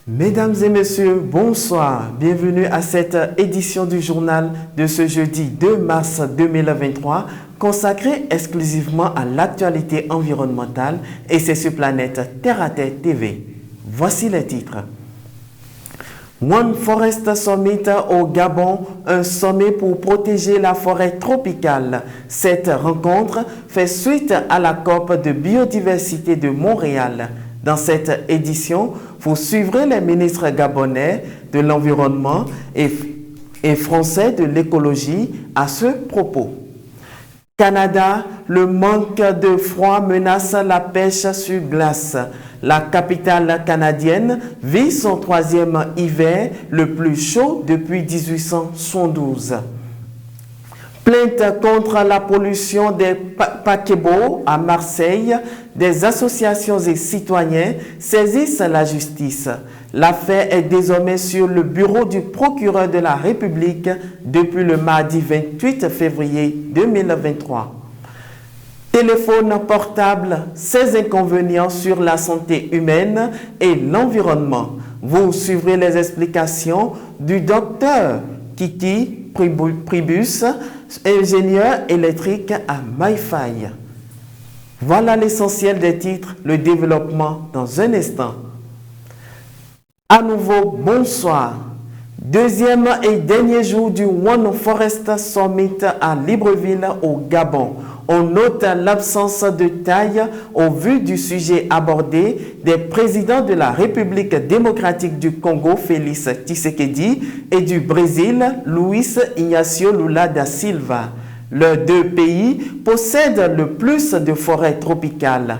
Mesdames et messieurs, bonsoir. Bienvenue à cette édition du journal de ce jeudi 2 mars 2023 consacrée exclusivement à l'actualité environnementale et c'est sur Planète Terre à Terre TV. Voici les titres. One Forest Summit au Gabon, un sommet pour protéger la forêt tropicale. Cette rencontre fait suite à la COP de biodiversité de Montréal. Dans cette édition, vous suivrez les ministres gabonais de l'environnement et français de l'écologie à ce propos. Canada, le manque de froid menace la pêche sur glace. La capitale canadienne vit son troisième hiver le plus chaud depuis 1872. Plainte contre la pollution des paquebots à Marseille, des associations et citoyens saisissent la justice. L'affaire est désormais sur le bureau du procureur de la République depuis le mardi 28 février 2023. Téléphone portable, ses inconvénients sur la santé humaine et l'environnement. Vous suivrez les explications du docteur Kiki Pribus, ingénieur électrique à MyFi. Voilà l'essentiel des titres, le développement dans un instant. À nouveau, bonsoir. Deuxième et dernier jour du One Forest Summit à Libreville au Gabon. On note l'absence de taille au vu du sujet abordé des présidents de la République démocratique du Congo, Félix Tshisekedi, et du Brésil, Luiz Inácio Lula da Silva. Les deux pays possèdent le plus de forêts tropicales.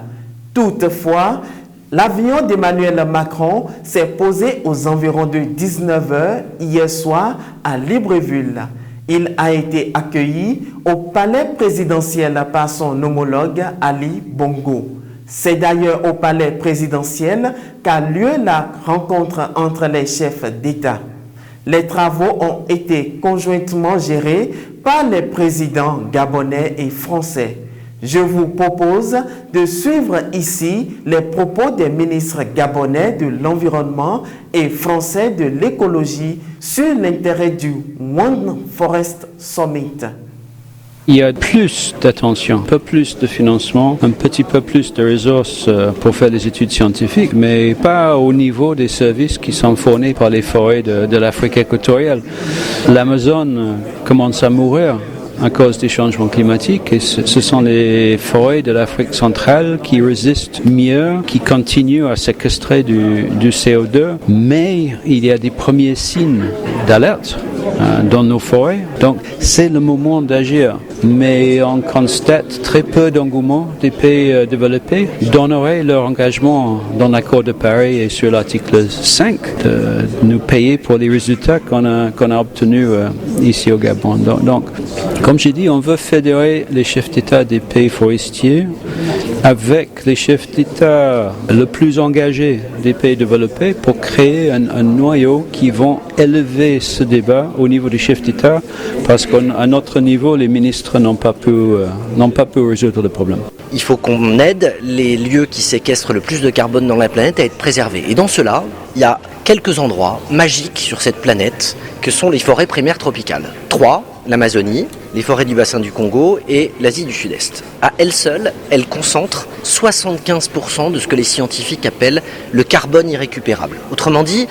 Toutefois, l'avion d'Emmanuel Macron s'est posé aux environs de 19h hier soir à Libreville. Il a été accueilli au palais présidentiel par son homologue Ali Bongo. C'est d'ailleurs au palais présidentiel qu'a lieu la rencontre entre les chefs d'État. Les travaux ont été conjointement gérés par les présidents gabonais et français. Je vous propose de suivre ici les propos des ministres gabonais de l'environnement et français de l'écologie sur l'intérêt du One Forest Summit. Il y a plus d'attention, un peu plus de financement, un petit peu plus de ressources pour faire des études scientifiques, mais pas au niveau des services qui sont fournis par les forêts de l'Afrique équatoriale. L'Amazone commence à mourir à cause des changements climatiques et ce sont les forêts de l'Afrique centrale qui résistent mieux, qui continuent à séquestrer du CO2, mais il y a des premiers signes d'alerte dans nos forêts. Donc c'est le moment d'agir, mais on constate très peu d'engouement des pays développés d'honorer leur engagement dans l'accord de Paris et sur l'article 5 de nous payer pour les résultats qu'on a obtenus ici au Gabon. Donc, comme j'ai dit, on veut fédérer les chefs d'État des pays forestiers avec les chefs d'État le plus engagés des pays développés pour créer un noyau qui vont élever ce débat au niveau des chefs d'État parce qu'à notre niveau, les ministres n'ont pas pu résoudre le problème. Il faut qu'on aide les lieux qui séquestrent le plus de carbone dans la planète à être préservés. Et dans cela, il y a quelques endroits magiques sur cette planète que sont les forêts primaires tropicales. 3, l'Amazonie, les forêts du bassin du Congo et l'Asie du Sud-Est. À elles seules, elles concentrent 75% de ce que les scientifiques appellent le carbone irrécupérable. Autrement dit,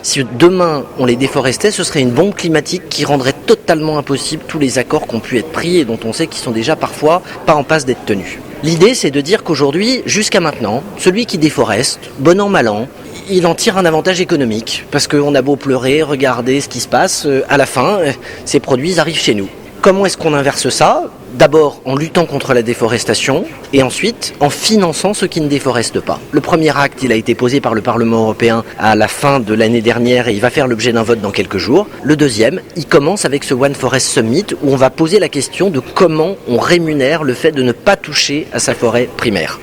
si demain on les déforestait, ce serait une bombe climatique qui rendrait totalement impossible tous les accords qui ont pu être pris et dont on sait qu'ils sont déjà parfois pas en passe d'être tenus. L'idée, c'est de dire qu'aujourd'hui, jusqu'à maintenant, celui qui déforeste, bon an mal an, il en tire un avantage économique parce qu'on a beau pleurer, regarder ce qui se passe, à la fin, ces produits arrivent chez nous. Comment est-ce qu'on inverse ça ? D'abord en luttant contre la déforestation et ensuite en finançant ceux qui ne déforestent pas. Le premier acte, il a été posé par le Parlement européen à la fin de l'année dernière et il va faire l'objet d'un vote dans quelques jours. Le deuxième, il commence avec ce One Forest Summit où on va poser la question de comment on rémunère le fait de ne pas toucher à sa forêt primaire.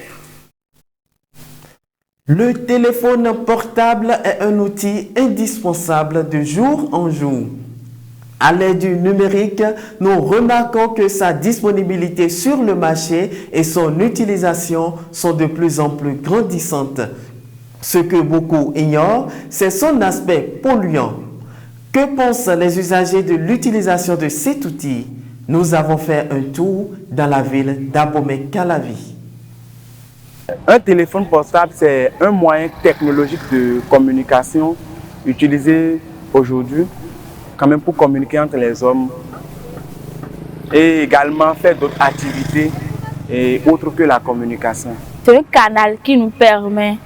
Le téléphone portable est un outil indispensable de jour en jour. À l'aide du numérique, nous remarquons que sa disponibilité sur le marché et son utilisation sont de plus en plus grandissantes. Ce que beaucoup ignorent, c'est son aspect polluant. Que pensent les usagers de l'utilisation de cet outil? Nous avons fait un tour dans la ville d'Abomey-Calavi. Un téléphone portable, c'est un moyen technologique de communication utilisé aujourd'hui quand même pour communiquer entre les hommes et également faire d'autres activités autres que la communication. C'est un canal qui nous permet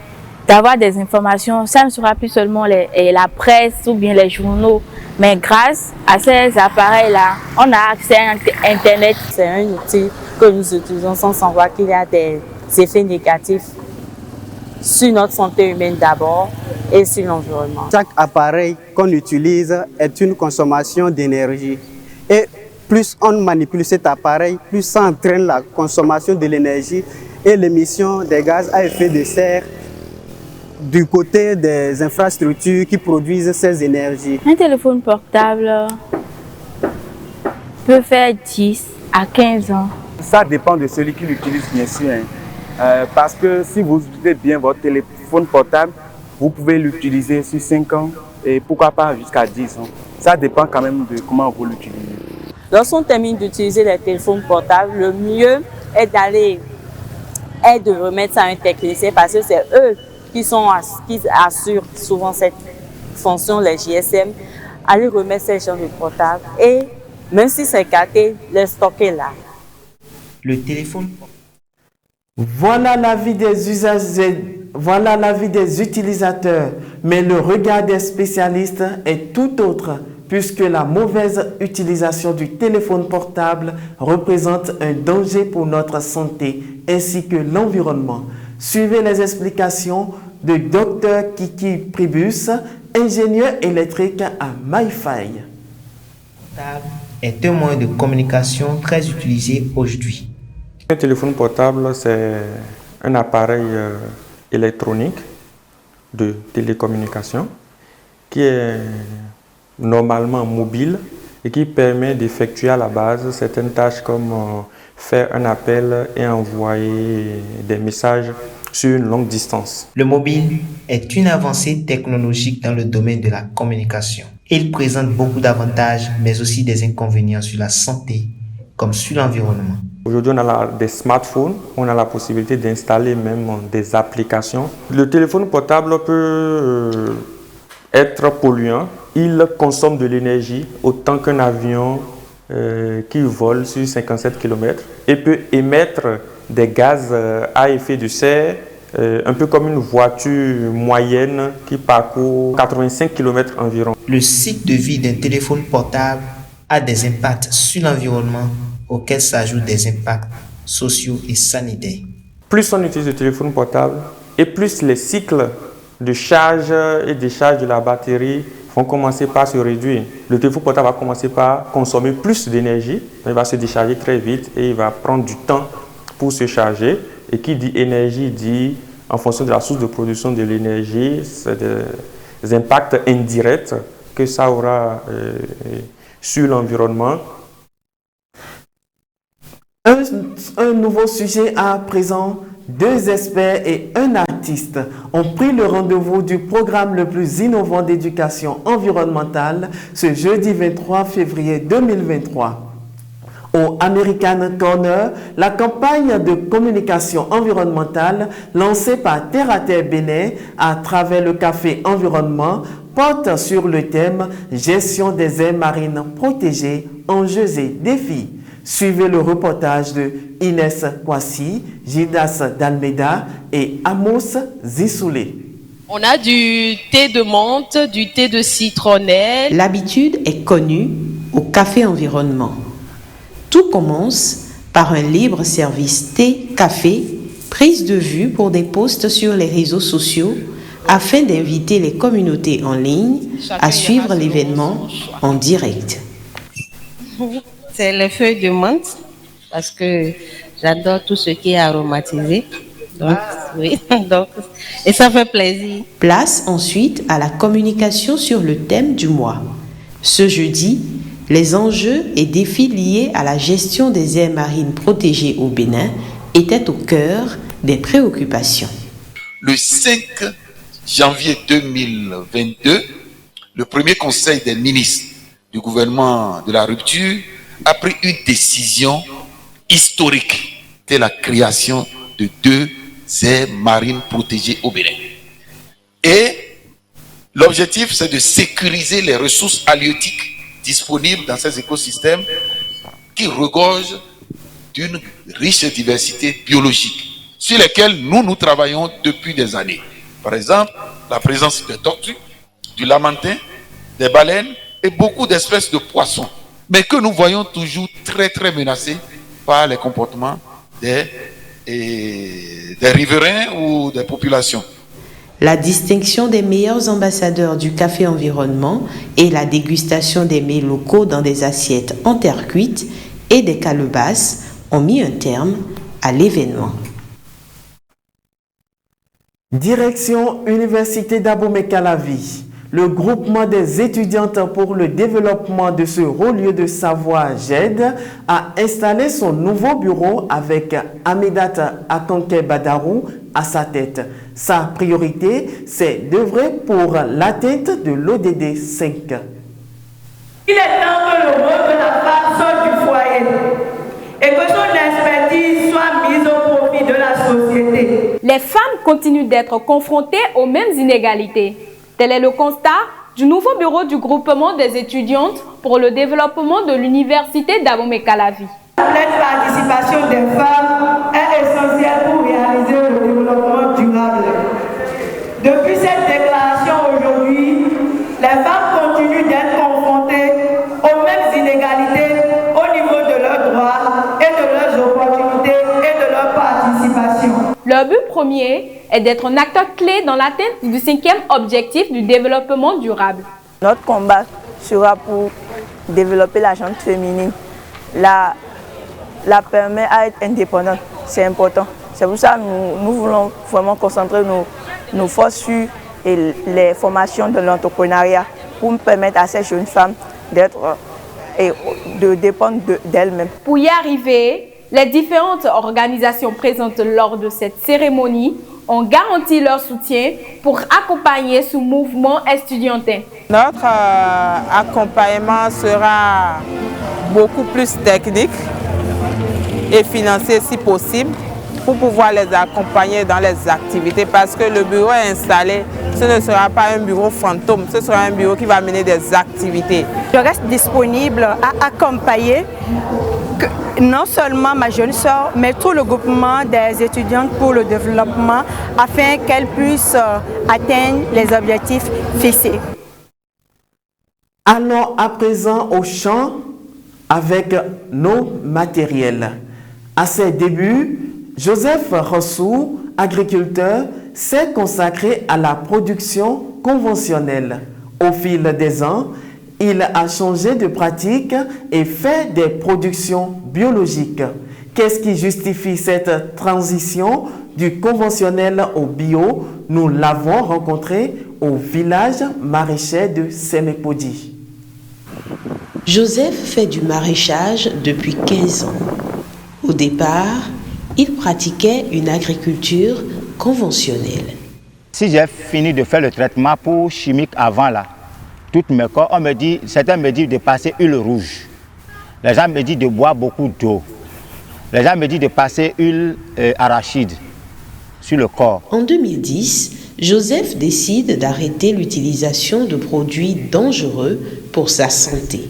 d'avoir des informations. Ça ne sera plus seulement la presse ou bien les journaux, mais grâce à ces appareils-là, on a accès à Internet. C'est un outil que nous utilisons sans savoir qu'il y a des effets négatifs sur notre santé humaine d'abord et sur l'environnement. Chaque appareil qu'on utilise est une consommation d'énergie. Et plus on manipule cet appareil, plus ça entraîne la consommation de l'énergie et l'émission des gaz à effet de serre du côté des infrastructures qui produisent ces énergies. Un téléphone portable peut faire 10 à 15 ans. Ça dépend de celui qui l'utilise, bien sûr. Parce que si vous utilisez bien votre téléphone portable, vous pouvez l'utiliser sur 5 ans et pourquoi pas jusqu'à 10 ans. Ça dépend quand même de comment vous l'utilisez. Lorsqu'on termine d'utiliser les téléphones portables, le mieux est de remettre ça à un technicien parce que c'est eux qui assurent souvent cette fonction, les GSM, aller remettre ces genres de portables et même si c'est gâté, les stocker là. Le téléphone. Voilà l'avis des usagers, voilà l'avis des utilisateurs, mais le regard des spécialistes est tout autre, puisque la mauvaise utilisation du téléphone portable représente un danger pour notre santé ainsi que l'environnement. Suivez les explications de Dr Kiki Pribus, ingénieur électrique à MyFi. Est un moyen de communication très utilisé aujourd'hui. Un téléphone portable, c'est un appareil électronique de télécommunication qui est normalement mobile et qui permet d'effectuer à la base certaines tâches comme faire un appel et envoyer des messages sur une longue distance. Le mobile est une avancée technologique dans le domaine de la communication. Il présente beaucoup d'avantages, mais aussi des inconvénients sur la santé comme sur l'environnement. Aujourd'hui, on a des smartphones, on a la possibilité d'installer même des applications. Le téléphone portable peut être polluant. Il consomme de l'énergie autant qu'un avion qui vole sur 57 km et peut émettre des gaz à effet de serre, un peu comme une voiture moyenne qui parcourt 85 km environ. Le cycle de vie d'un téléphone portable a des impacts sur l'environnement auxquels s'ajoutent des impacts sociaux et sanitaires. Plus on utilise le téléphone portable et plus les cycles de charge et décharge de la batterie vont commencer par se réduire. Le téléphone portable va commencer par consommer plus d'énergie, il va se décharger très vite et il va prendre du temps pour se charger. Et qui dit énergie dit, en fonction de la source de production de l'énergie, c'est des impacts indirects que ça aura sur l'environnement. Un nouveau sujet à présent. Deux experts et un artiste ont pris le rendez-vous du programme le plus innovant d'éducation environnementale ce jeudi 23 février 2023. Au American Corner, la campagne de communication environnementale lancée par Terre à Terre Bénin à travers le café Environnement porte sur le thème « Gestion des aires marines protégées, enjeux et défis ». Suivez le reportage de Inès Kwasi, Gildas d'Almeida et Amos Zissoulé. On a du thé de menthe, du thé de citronnelle. L'habitude est connue au Café Environnement. Tout commence par un libre service thé-café, prise de vue pour des posts sur les réseaux sociaux afin d'inviter les communautés en ligne à suivre l'événement en direct. C'est les feuilles de menthe parce que j'adore tout ce qui est aromatisé. Donc oui. Donc, et ça fait plaisir. Place ensuite à la communication sur le thème du mois. Ce jeudi, les enjeux et défis liés à la gestion des aires marines protégées au Bénin étaient au cœur des préoccupations. Le 5 janvier 2022, le premier conseil des ministres du gouvernement de la rupture a pris une décision historique de la création de 2 aires marines protégées au Bénin. Et l'objectif, c'est de sécuriser les ressources halieutiques disponibles dans ces écosystèmes qui regorgent d'une riche diversité biologique sur lesquelles nous travaillons depuis des années. Par exemple, la présence des tortues, du lamantin, des baleines et beaucoup d'espèces de poissons, mais que nous voyons toujours très menacées par les comportements des riverains ou des populations. La distinction des meilleurs ambassadeurs du café environnement et la dégustation des mets locaux dans des assiettes en terre cuite et des calebasses ont mis un terme à l'événement. Direction Université d'Abomey-Calavi. Le groupement des étudiantes pour le développement de ce haut lieu de savoir GED a installé son nouveau bureau avec Amidat Akanke Badarou à sa tête. Sa priorité, c'est d'œuvrer pour l'atteinte de l'ODD 5. Il est temps que le rôle de la femme sorte du foyer et que son expertise soit mise au profit de la société. Les femmes continuent d'être confrontées aux mêmes inégalités. Tel est le constat du nouveau bureau du groupement des étudiantes pour le développement de l'université d'Abomey-Calavi. La pleine participation des femmes est essentielle pour réaliser le développement durable. Depuis cette déclaration aujourd'hui, les femmes continuent d'être confrontées aux mêmes inégalités au niveau de leurs droits et de leurs opportunités et de leur participation. Leur but premier est d'être un acteur clé dans l'atteinte du 5e objectif du développement durable. Notre combat sera pour développer la gente féminine, la permettre à être indépendante, c'est important. C'est pour ça que nous voulons vraiment concentrer nos forces sur les formations de l'entrepreneuriat pour permettre à ces jeunes femmes de dépendre d'elles-mêmes. Pour y arriver, les différentes organisations présentes lors de cette cérémonie ont garanti leur soutien pour accompagner ce mouvement estudiantin. Notre accompagnement sera beaucoup plus technique et financier si possible pour pouvoir les accompagner dans les activités parce que le bureau est installé, ce ne sera pas un bureau fantôme, ce sera un bureau qui va mener des activités. Je reste disponible à accompagner non seulement ma jeune sœur, mais tout le groupement des étudiantes pour le développement afin qu'elles puissent atteindre les objectifs fixés. Allons à présent au champ avec nos matériels. À ses débuts, Joseph Rossou, agriculteur, s'est consacré à la production conventionnelle. Au fil des ans, il a changé de pratique et fait des productions biologiques. Qu'est-ce qui justifie cette transition du conventionnel au bio? Nous l'avons rencontré au village maraîcher de Semepodi. Joseph fait du maraîchage depuis 15 ans. Au départ, il pratiquait une agriculture conventionnelle. Si j'ai fini de faire le traitement pour chimique avant là, toutes mes corps, certains me disent de passer huile rouge. Les gens me disent de boire beaucoup d'eau. Les gens me disent de passer huile arachide sur le corps. En 2010, Joseph décide d'arrêter l'utilisation de produits dangereux pour sa santé.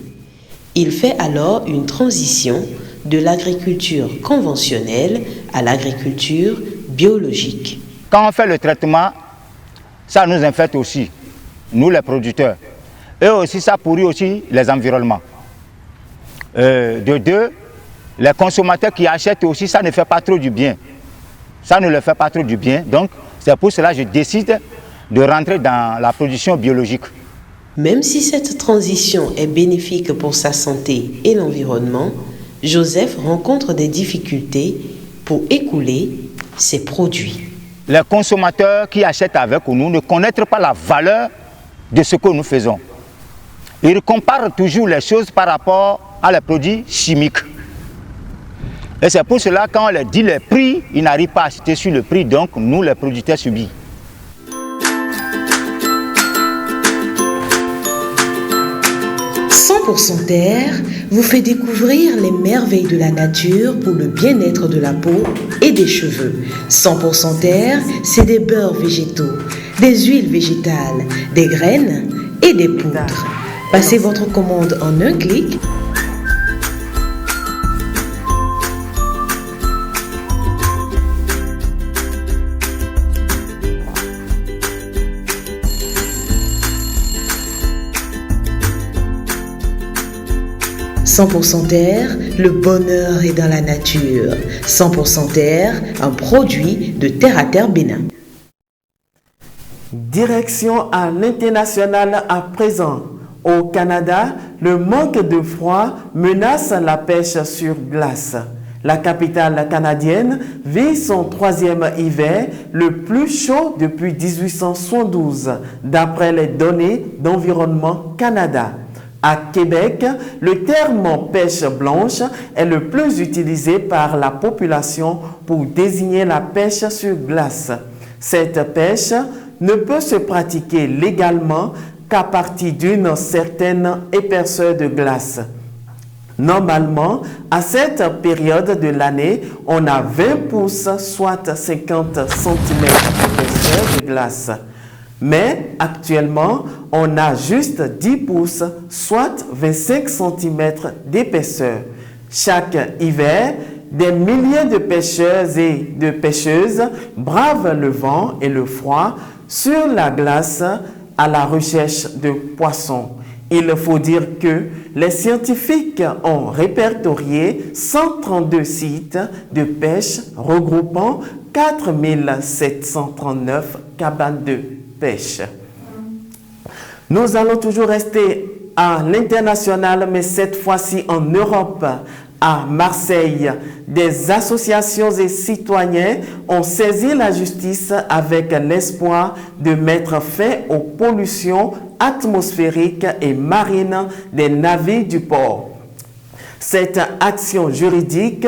Il fait alors une transition de l'agriculture conventionnelle à l'agriculture biologique. Quand on fait le traitement, ça nous infecte aussi, nous les producteurs. Et aussi, ça pourrit aussi les environnements. De deux, les consommateurs qui achètent aussi, ça ne fait pas trop du bien. Ça ne leur fait pas trop du bien. Donc, c'est pour cela que je décide de rentrer dans la production biologique. Même si cette transition est bénéfique pour sa santé et l'environnement, Joseph rencontre des difficultés pour écouler ses produits. les consommateurs qui achètent avec nous ne connaissent pas la valeur de ce que nous faisons. Ils comparent toujours les choses par rapport à les produits chimiques. Et c'est pour cela quand on leur dit les prix, ils n'arrivent pas à acheter sur le prix, donc nous les producteurs subissons. « 100% Terre » vous fait découvrir les merveilles de la nature pour le bien-être de la peau et des cheveux. 100% Terre, c'est des beurres végétaux, des huiles végétales, des graines et des poudres. Passez votre commande en un clic. « 100% Terre », le bonheur est dans la nature. 100% Terre, un produit de Terre à Terre Bénin. Direction à l'international à présent. Au Canada, le manque de froid menace la pêche sur glace. La capitale canadienne vit son 3e hiver le plus chaud depuis 1872, d'après les données d'Environnement Canada. À Québec, le terme pêche blanche est le plus utilisé par la population pour désigner la pêche sur glace. Cette pêche ne peut se pratiquer légalement qu'à partir d'une certaine épaisseur de glace. Normalement, à cette période de l'année, on a 20 pouces, soit 50 cm d'épaisseur de glace. Mais actuellement, on a juste 10 pouces, soit 25 cm d'épaisseur. Chaque hiver, des milliers de pêcheurs et de pêcheuses bravent le vent et le froid sur la glace à la recherche de poissons. Il faut dire que les scientifiques ont répertorié 132 sites de pêche regroupant 4739 cabanes de pêche. Nous allons toujours rester à l'international, mais cette fois-ci en Europe. À Marseille, des associations et citoyens ont saisi la justice avec l'espoir de mettre fin aux pollutions atmosphériques et marines des navires du port. Cette action juridique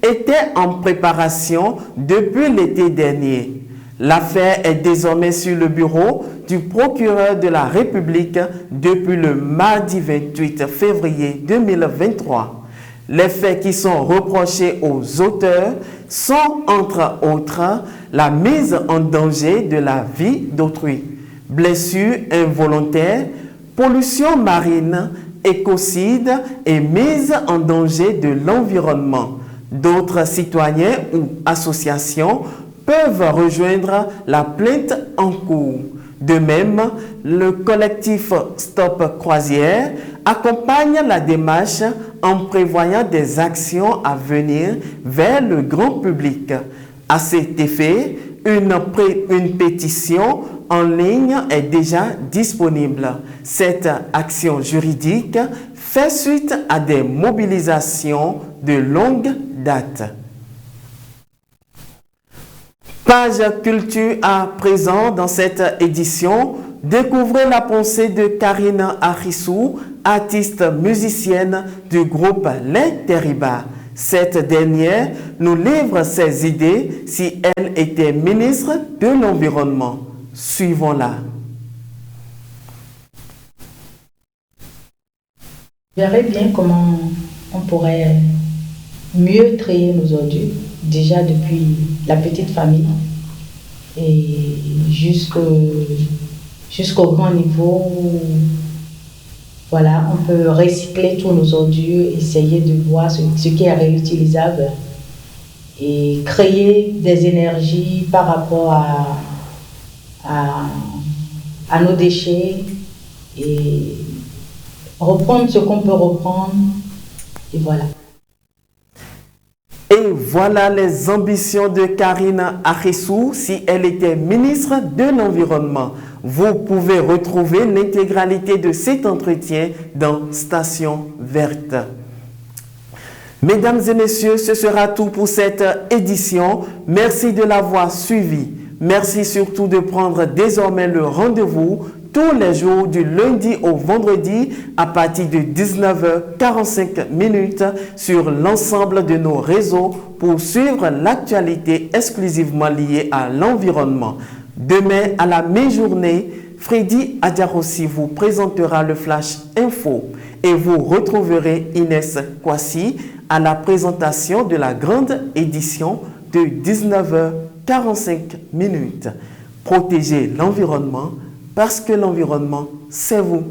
était en préparation depuis l'été dernier. L'affaire est désormais sur le bureau du procureur de la République depuis le mardi 28 février 2023. Les faits qui sont reprochés aux auteurs sont, entre autres, la mise en danger de la vie d'autrui, blessures involontaires, pollution marine, écocide et mise en danger de l'environnement. D'autres citoyens ou associations peuvent rejoindre la plainte en cours. De même, le collectif Stop Croisière accompagne la démarche en prévoyant des actions à venir vers le grand public. À cet effet, une pétition en ligne est déjà disponible. Cette action juridique fait suite à des mobilisations de longue date. Page culture à présent dans cette édition. Découvrez la pensée de Karine Arissou, artiste musicienne du groupe Les Terribas. Cette dernière nous livre ses idées si elle était ministre de l'Environnement. Suivons-la. Je verrais bien comment on pourrait mieux trier nos ordures, déjà depuis la petite famille et jusqu'au grand niveau où voilà, on peut recycler tous nos ordures, essayer de voir ce qui est réutilisable et créer des énergies par rapport à nos déchets et reprendre ce qu'on peut reprendre et voilà. Et voilà les ambitions de Karine Arissou si elle était ministre de l'Environnement. Vous pouvez retrouver l'intégralité de cet entretien dans Station Verte. Mesdames et messieurs, ce sera tout pour cette édition. Merci de l'avoir suivi. Merci surtout de prendre désormais le rendez-vous tous les jours du lundi au vendredi à partir de 19h45 sur l'ensemble de nos réseaux pour suivre l'actualité exclusivement liée à l'environnement. Demain à la mi-journée, Freddy Adiarossi vous présentera le Flash Info et vous retrouverez Inès Kwasi à la présentation de la grande édition de 19h45. Protégez l'environnement parce que l'environnement, c'est vous.